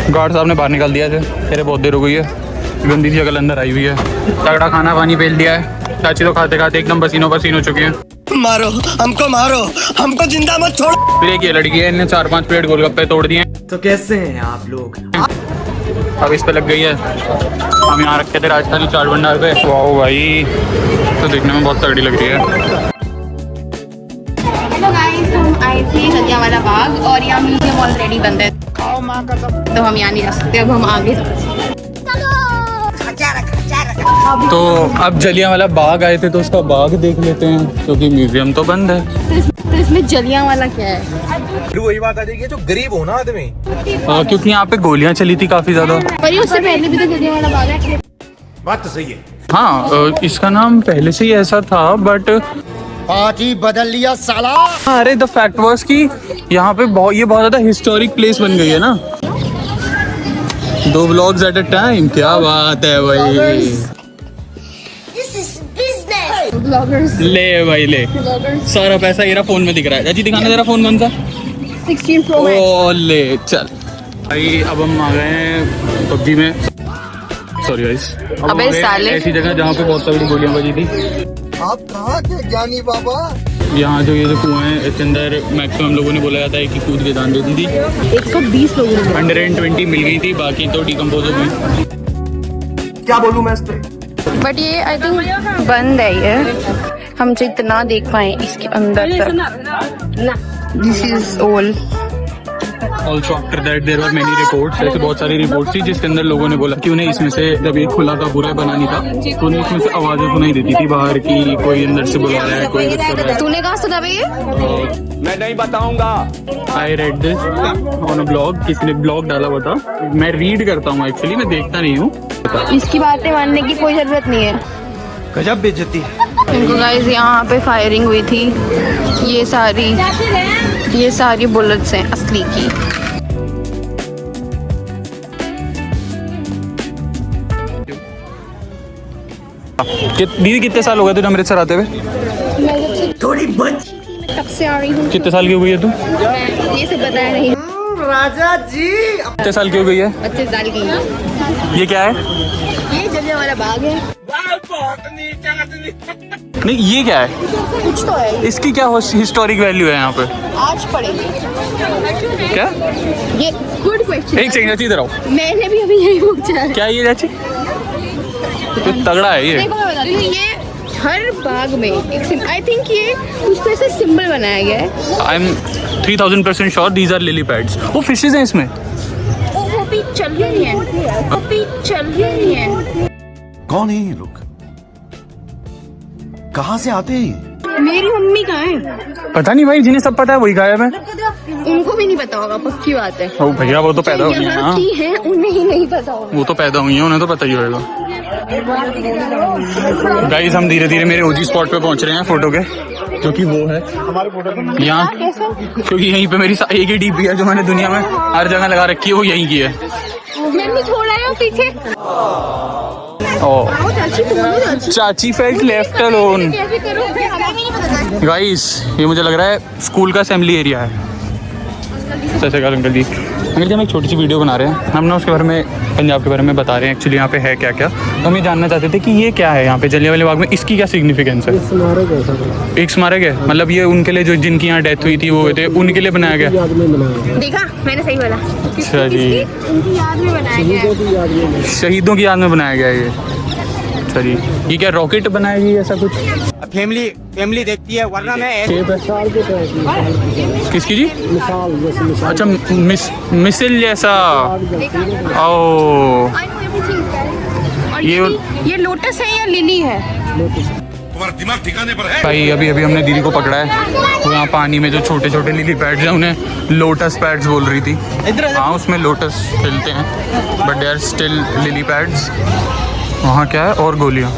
Guard साहब ने बाहर निकाल दिया थे, तेरे बहुत देर हो गई है, गंदी सी अकल अंदर आई हुई है। तगड़ा खाना पानी पेल दिया है, चाची तो खाते खाते एकदम पसीनो पसीन हो चुकी है। मारो हमको जिंदा मत छोड़ो। फिर एक ये लड़की है, इन्हें 4-5 प्लेट गोलगप्पे तोड़ दिए। तो कैसे हैं आप लोग? अब इस पे लग गई है। हम यहाँ रखे थे राजस्थानी चाट भंडार पे। वाह भाई, तो देखने में बहुत तगड़ी लग रही है। हेलो गाइस, हम आए थे जलियांवाला बाग और यहाँ म्यूजियम ऑलरेडी बंद है, तो हम यहाँ नहीं जा सकते। अब हम आगे तो अब जलियांवाला बाग आए थे तो उसका बाग देख लेते हैं, क्योंकि म्यूजियम तो बंद है। तो इसमें जलियांवाला क्या है? वही बात आ जाएगी, जो गरीब हो ना आदमी, क्योंकि यहाँ पे गोलियां चली थी काफी ज्यादा। पर ये उससे पहले भी तो जलियांवाला बाग है। बात तो सही है। हाँ, इसका नाम पहले से ही ऐसा था, बट आज ही बदल लिया साला। अरे द फैक्ट वाज कि यहाँ पे ये बहुत ज्यादा हिस्टोरिक प्लेस बन गई है ना। 2 व्लॉग्स एट अ टाइम, क्या बात है भाई। ले भाई ले, सारा पैसा ये रहा फोन में दिख रहा है। चाची दिखाना तेरा फोन कौन सा? 16 Pro Max। ओ ले चल भाई, अब हम आ गए हैं पबजी में। सॉरी गाइस, अबे साले, ऐसी जगह जहाँ पे बहुत तगड़ी गोलियां बजी थी। आप कहाँ थे ज्ञानी बाबा? यहाँ जो ये जो कुआं है, इसके अंदर मैक्सिमम लोगों ने बोला जाता है कि कूद के जान दे दी थी। 120 लोगों ने। 120 मिल गई थी, बाकी तो डिकम्पोज हो गई। क्या बोलूं मैं इस पे? बट ये आई थिंक बंद है ये, हम जितना देख पाए इसके अंदर तक। This is all. Also after that there were many reports, ऐसे बहुत सारी रिपोर्ट्स थी जिसके अंदर लोगों ने बोला कि उन्हें इसमें से, जब ये खुला था बुरा बना नहीं था, तो उन्हें इसमें से आवाजें सुनाई देती थी बाहर की, कोई अंदर से बुला रहा है, कोई कुछ कर रहा है। तूने कहाँ सुना ये? मैं नहीं बताऊंगा। I read this on a blog, किसी ने ब्लॉग डाला हुआ था। मैं रीड करता हूँ एक्चुअली, मैं देखता नहीं हूँ। इसकी बातें मानने की कोई जरूरत नहीं है। गजब बेइज्जती। इनको गाइस यहाँ पे फायरिंग हुई थी, ये सारी बुलेट्स हैं असली की। दीदी कितने साल हो गए तुझे अमृतसर आते हुए? थोड़ी बच। तब से आ रही हूँ। कितने साल की हो गई है तू? ये सब बताया नहीं। राजा जी कितने साल की हो गई है? 25 साल की। ये क्या है? ये जलियांवाला बाग है। नहीं, ये क्या है? कुछ तो है। इसकी क्या हिस्टोरिक वैल्यू है यहाँ पे? आज पढ़ेंगे। क्या? ये गुड क्वेश्चन। एक सेकंड चाची, इधर आओ। मैंने भी अभी यही पूछा है। क्या है ये चाची? तो तगड़ा है ये। देखो मैं बताती हूँ, ये हर बाग में एक आई थिंक ये उस तरह से सिंबल बनाया गया है। I am 3000% sure these are lily pads. वो फिशेज हैं इसमें। वो भी चल रही है, वो भी चल रही है। कौन है ये लोग? कहाँ से आते हैं? मेरी मम्मी कहाँ है? पता नहीं भाई, जिन्हें सब पता है वही गायब है। उनको भी नहीं पता होगा, पक्की बात है। ओ भैया, वो तो पैदा हुई है यहाँ ना। की है, उन्हें ही नहीं पता होगा। वो तो पैदा हुई है, उन्हें तो पता ही होगा। गाइस, हम धीरे धीरे मेरे ओजी स्पॉट पे पहुंच रहे हैं फोटो के, जो कि वो है यहाँ, क्योंकि यहीं पे मेरी एक ही डीपी है जो मैंने दुनिया में हर जगह लगा रखी है, वो यहीं की है। मैंने छोड़ा है पीछे। चाची फेल्ट लेफ्ट अलोन। गाइस, ये मुझे लग रहा है स्कूल का असेंबली एरिया है। सत श्री अकाल अंकल जी। अंकल जी, हम एक छोटी सी वीडियो बना रहे हैं, हम ना उसके बारे में, पंजाब के बारे में बता रहे हैं एक्चुअली यहाँ पे है क्या क्या। तो हम ये जानना चाहते थे कि ये क्या है यहाँ पे जलियांवाला बाग में, इसकी क्या सिग्निफिकेंस है? एक स्मारक है, मतलब ये उनके लिए जो जिनकी यहाँ डेथ हुई थी वो हुए थे, उनके लिए बनाया गया। देखा, मैंने सही बोला। अच्छा जी, उनकी याद में बनाया गया है। शहीदों की याद में बनाया गया है ये। अच्छा जी, ये क्या रॉकेट बनाया गया ऐसा कुछ? फैमिली देखती है, वरना मैं शेप है। किसकी जी? अच्छा, मिसाइल जैसा। ओ, और ये लोटस है या लिली है? तुम्हारा दिमाग ठिकाने पर है? भाई अभी हमने दीदी को पकड़ा है, तो यहाँ पानी में जो छोटे छोटे लिली पैड्स हैं उन्हें लोटस पैड्स बोल रही थी। हाँ, उसमें लोटस खिलते हैं, but they are still lily pads. वहाँ क्या है? और गोलियाँ।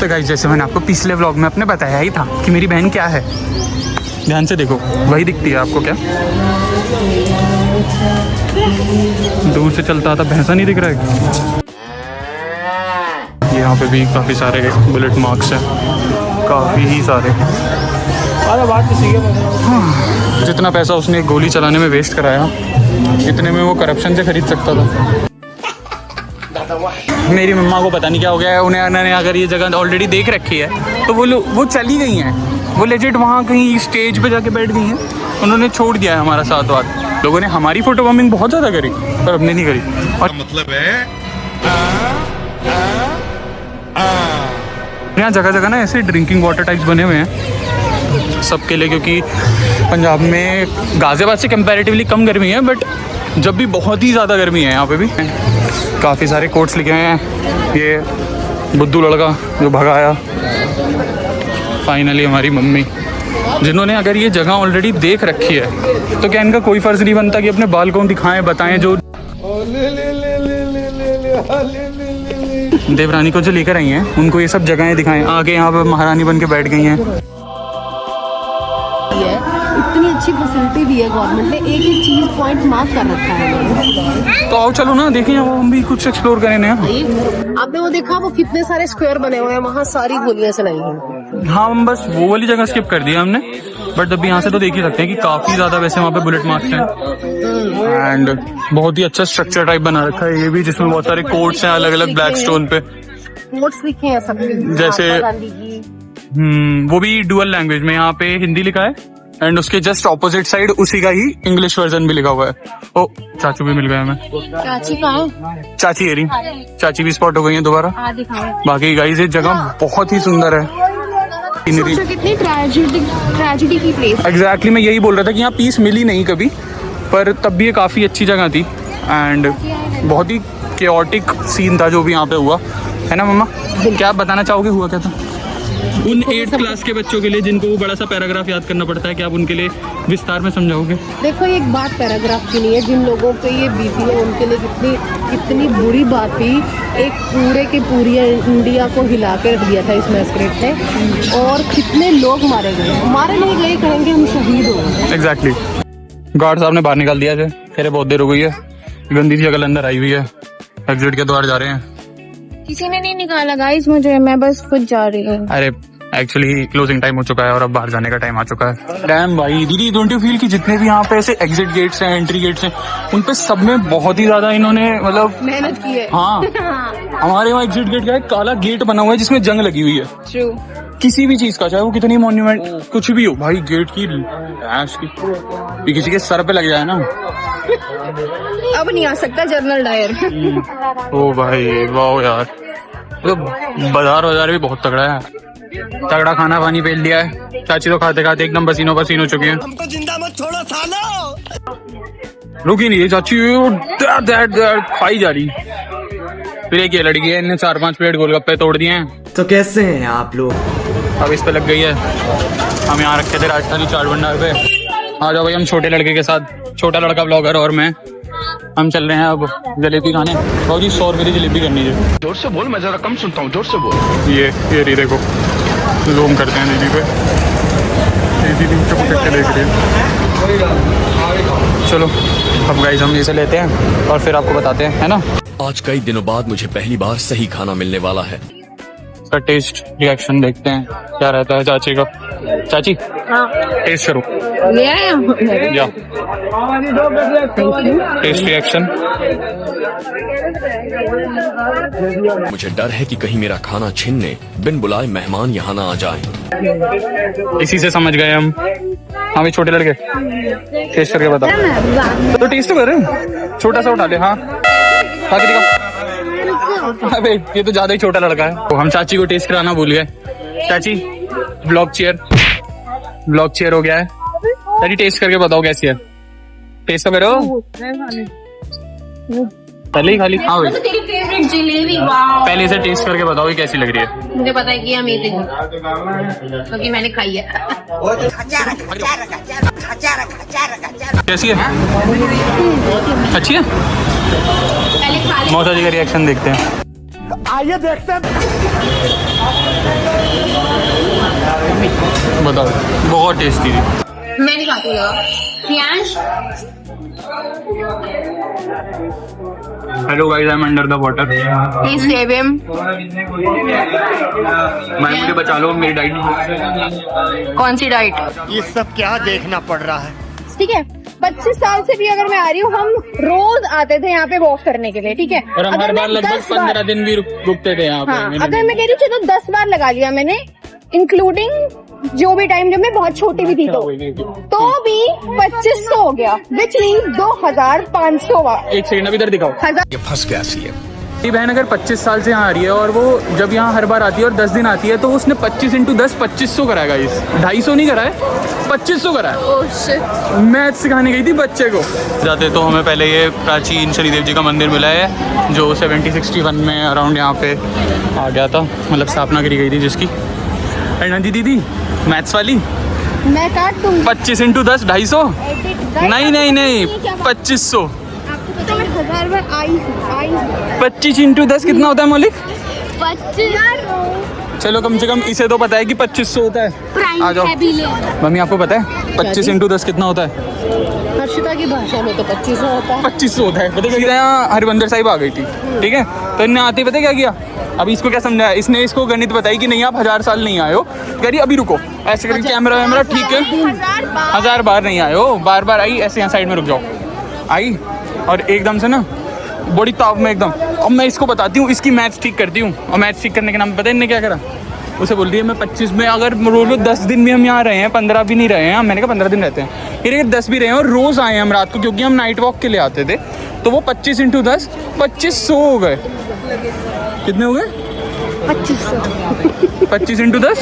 तो गाइस, जैसे मैंने आपको पिछले व्लॉग में अपने बताया ही था कि मेरी बहन क्या है, ध्यान से देखो, वही दिखती है आपको क्या? दूर से चलता था, भैंसा नहीं दिख रहा है? यहाँ पे भी काफ़ी सारे बुलेट मार्क्स हैं, काफ़ी ही सारे। जितना पैसा उसने एक गोली चलाने में वेस्ट कराया, इतने में वो करप्शन से खरीद सकता था। मेरी मम्मा को पता नहीं क्या हो गया है, उन्हें अगर ये जगह ऑलरेडी देख रखी है तो वो चली गई हैं, वो लेजिट वहाँ कहीं स्टेज पे जाके बैठ गई हैं, उन्होंने छोड़ दिया है हमारा साथ वाथ। लोगों ने हमारी फोटो बॉम्बिंग बहुत ज़्यादा करी पर हमने नहीं करी। और मतलब है यहाँ जगह जगह ना ऐसे ड्रिंकिंग वाटर टाइप्स बने हुए हैं सबके लिए, क्योंकि पंजाब में गाज़ियाबाद से कंपैरेटिवली कम गर्मी है, बट जब भी बहुत ही ज़्यादा गर्मी है यहाँ पे भी। काफ़ी सारे कोट्स लिखे हुए हैं। ये बुद्धू लड़का जो भगाया फाइनली हमारी मम्मी, जिन्होंने अगर ये जगह ऑलरेडी देख रखी है तो क्या इनका कोई फ़र्ज़ नहीं बनता कि अपने बाल को दिखाएं, बताएं। जो देवरानी को जो लेकर आई हैं उनको ये सब जगहें दिखाएं, आगे यहाँ पर महारानी बन के बैठ गई हैं। इतनी अच्छी फैसिलिटी दी है गवर्नमेंट ने, एक एक चीज पॉइंट मार्क कर रखा है। तो आओ चलो ना देखें, हम भी कुछ एक्सप्लोर करें नया। आपने वो देखा वो कितने सारे स्क्वायर बने हुए हैं, वहाँ सारी गोलियां चलाई हैं। हाँ, हम बस वो वाली जगह स्किप कर दिया हमने, बट अभी यहाँ से तो देख ही सकते हैं कि काफ़ी ज़्यादा वैसे वहाँ पे बुलेट मार्क्स हैं एंड बहुत ही अच्छा स्ट्रक्चर टाइप बना रखा है ये भी, जिसमें बहुत सारे कोट्स हैं अलग अलग ब्लैक स्टोन पे। कोट्स लिखे हैं सब, जैसे गांधी की। वो भी डुअल लैंग्वेज में, यहाँ पे हिंदी लिखा है एंड उसके जस्ट ऑपोजिट साइड उसी का ही इंग्लिश वर्जन भी लिखा हुआ है। ओ चाचू भी मिल गए हमें। चाची कहाँ है? चाची एरी, चाची भी स्पॉट हो गई है दोबारा। बाकी गाइस ये जगह बहुत ही सुंदर है। सोचो कितनी ट्रेजेडी की प्लेस। एग्जैक्टली मैं यही बोल रहा था कि यहाँ पीस मिली नहीं कभी, पर तब भी ये काफ़ी अच्छी जगह थी एंड बहुत ही केओटिक सीन था जो भी यहाँ पे हुआ है ना। मम्मा क्या आप बताना चाहोगे हुआ क्या था उन 8th क्लास के बच्चों के लिए जिनको वो बड़ा सा पैराग्राफ याद करना पड़ता है? क्या आप उनके लिए विस्तार में समझाओगे? देखो एक बात पैराग्राफ की नहीं है, जिन लोगों पे ये बीती है उनके लिए कितनी बुरी बात थी। एक पूरे के पूरी इंडिया को हिला के रख दिया था इस मैस्करेड ने, और कितने लोग मारे गए, मारे नहीं गए, कहेंगे हम शहीद हो गए। एग्जैक्टली गार्ड साहब ने बाहर निकाल दिया थे, खैर बहुत देर हो गई है, गंदी सी अकल अंदर आई हुई है, एग्जिट के द्वार जा रहे हैं। किसी ने नहीं निकाला गाइस मुझे, मैं बस खुद जा रही हूँ। अरे एक्चुअली क्लोजिंग टाइम हो चुका है और अब बाहर जाने का टाइम आ चुका है। डैम भाई दीदी, डोंट यू फील कि जितने भी यहाँ पे ऐसे एग्जिट गेट्स हैं, एंट्री गेट्स हैं, उन पे सब में बहुत ही ज्यादा इन्होंने मतलब मेहनत की है। हाँ हमारे वहाँ एग्जिट गेट का एक काला गेट बना हुआ है जिसमें जंग लगी हुई है। ट्रू। किसी भी चीज का, चाहे वो कितनी मॉन्यूमेंट कुछ भी हो भाई, गेट की ऐश की ये किसी के सर पे लग जाए ना, अब नहीं आ सकता जनरल डायर। ओ भाई वाह यार, तो बाजार भी बहुत तगड़ा है, तगड़ा खाना पानी पेल दिया है। चाची तो खाते खाते एकदम पसीनो पसीन हो चुकी है। हमको जिंदा मत छोड़ो सालो। रुकी नहीं है चाची, खाई जा रही। फिर एक ये लड़की है, इन्हें 4-5 प्लेट गोलगप्पे तोड़ दिए हैं। तो कैसे हैं आप लोग? अब इस पे लग गई है। हम यहाँ रखे थे राजस्थानी चाट भंडार पे। आ जाओ भाई, हम छोटे लड़के के साथ, छोटा लड़का ब्लॉगर और मैं, हम चल रहे हैं अब जलेबी खाने। बहुत ही 100 रुपये की जलेबी करनी है। जोर से बोल, मैं जरा कम सुनता हूँ, जोर से बोल। ये रही देखो, जूम करते हैं दीदी पे, दीदी चुप के देख रही है। चलो अब गाइस हम इसे लेते हैं और फिर आपको बताते हैं, है ना। आज कई दिनों बाद मुझे पहली बार सही खाना मिलने वाला है। इसका टेस्ट रिएक्शन देखते हैं क्या रहता है चाची का। चाची टेस्ट करो, ले आए या टेस्ट रिएक्शन। मुझे डर है कि कहीं मेरा खाना छीनने बिन बुलाए मेहमान यहाँ ना आ जाएं। इसी से समझ गए हम भी छोटे लड़के। टेस्ट करके बताओ तो, टेस्ट तो कर, छोटा सा उठा ले। हाँ खा के दिखाओ। अबे ये तो ज्यादा ही छोटा लड़का है। तो हम चाची को टेस्ट कराना भूल गए। चाची ब्लॉग चेयर हो गया है। चाची टेस्ट करके बताओ कैसी है, टेस्ट तो करो। पहले ही खाली हाँ भाई, तेरी फेवरेट जलेबी। वाह, पहले इसे टेस्ट करके बताओ ये कैसी लग रही है। मुझे पता है कि अमेजिंग है क्योंकि मैंने खाई है। कैसी है? अच्छी है। पहले खा ले। मौसा जी का रिएक्शन देखते हैं। आइए देखते हैं। बताओ, बहुत टेस्टी थी। मैं नहीं खाती हूँ। Priyansh hello guys, I am under the water. Please save him. मैं मुझे बचा लो, मेरी डाइट। कौन सी डाइट? ये सब क्या देखना पड़ रहा है? ठीक है, 25 साल से भी अगर मैं आ रही हूँ, हम रोज आते थे यहाँ पे वॉक करने के लिए, ठीक है। और हम अगर हर मैं बार लगभग 10 बार- 15 दिन भी रुकते थे यहाँ पे। हाँ, अगर मैं कह रही हूँ चलो 10 बार लगा लिया मैंने, इंक्लूडिंग जो भी टाइम जब मैं बहुत छोटी भी थी तो भी 2500 हो गया, विच मीन 2500 एक सेकंड अभी इधर दिखाओ। ये फंस गया सीएम। मेरी बहन अगर 25 साल से यहाँ आ रही है और वो जब यहाँ हर बार आती है और 10 दिन आती है तो उसने 25 × 10 2500 कराएगा। इस 250 नहीं कराए, 2500 कराए। मैथ सिखाने गई थी बच्चे को। जाते तो हमें पहले ये प्राचीन शनिदेव जी का मंदिर मिला है जो 1761 में अराउंड यहाँ पे आ गया था, मतलब स्थापना करी गई थी जिसकी। नंदी दीदी मैथ्स वाली मैं काट दूंगी। 25 × 10 250। नहीं नहीं नहीं 2500। आपको पता है 1000 बार आई 25 × 10 कितना होता है मौलिक? 25 चलो कम से कम इसे तो पता है कि 2500 होता है। आ जाओ मम्मी, आपको पता है 25 × 10 कितना होता है? हर्षिता की भाषा में तो 2500 होता है। 2500 होता है। पता है यहाँ हरिमंदर साहिब आ गई थी, ठीक है, तो इन्हें आते ही पता क्या किया, अभी इसको क्या समझाया, इसने इसको गणित बताई कि नहीं आप 1000 साल नहीं आए हो, कह रही अभी रुको, ऐसे करके कैमरा वैमरा ठीक है, 1000 बार नहीं आए हो, बार बार आई, ऐसे यहाँ साइड में रुक जाओ, आई और एकदम से ना बड़ी ताव में एकदम। अब मैं इसको बताती हूँ, इसकी मैथ्स ठीक करती हूँ, और मैथ्स ठीक करने के नाम पे पता है इनने क्या करा, उसे बोल रही है मैं 25 में अगर रोज 10 दिन भी हम यहाँ रहे हैं, 15 भी नहीं रहे हैं, मैंने कहा 15 दिन रहते हैं, फिर अगर 10 भी रहे हैं और रोज़ आए हैं हम रात को, क्योंकि हम नाइट वॉक के लिए आते थे, तो वो 25 × 10 2500 हो गए। कितने हो गए? 25 × 10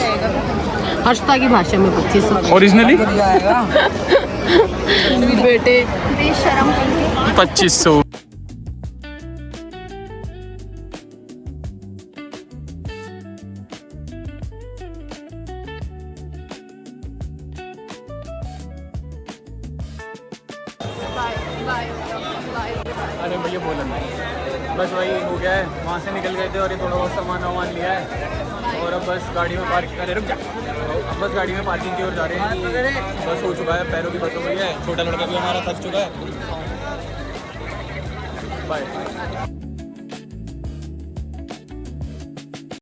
हर्षिता की भाषा में 2500 ओरिजिनली बेटे। 2500। अरे भैया बोला बस वही हो गया है, वहाँ से निकल गए थे और ये थोड़ा बहुत सामान वामान लिया है और अब बस गाड़ी में पार्क करे, रुक जा, अब बस गाड़ी में पार्किंग की ओर जा रहे हैं। बस हो चुका है, पैरों की बस हो गई है, छोटा लड़का भी हमारा थक चुका है। बाय।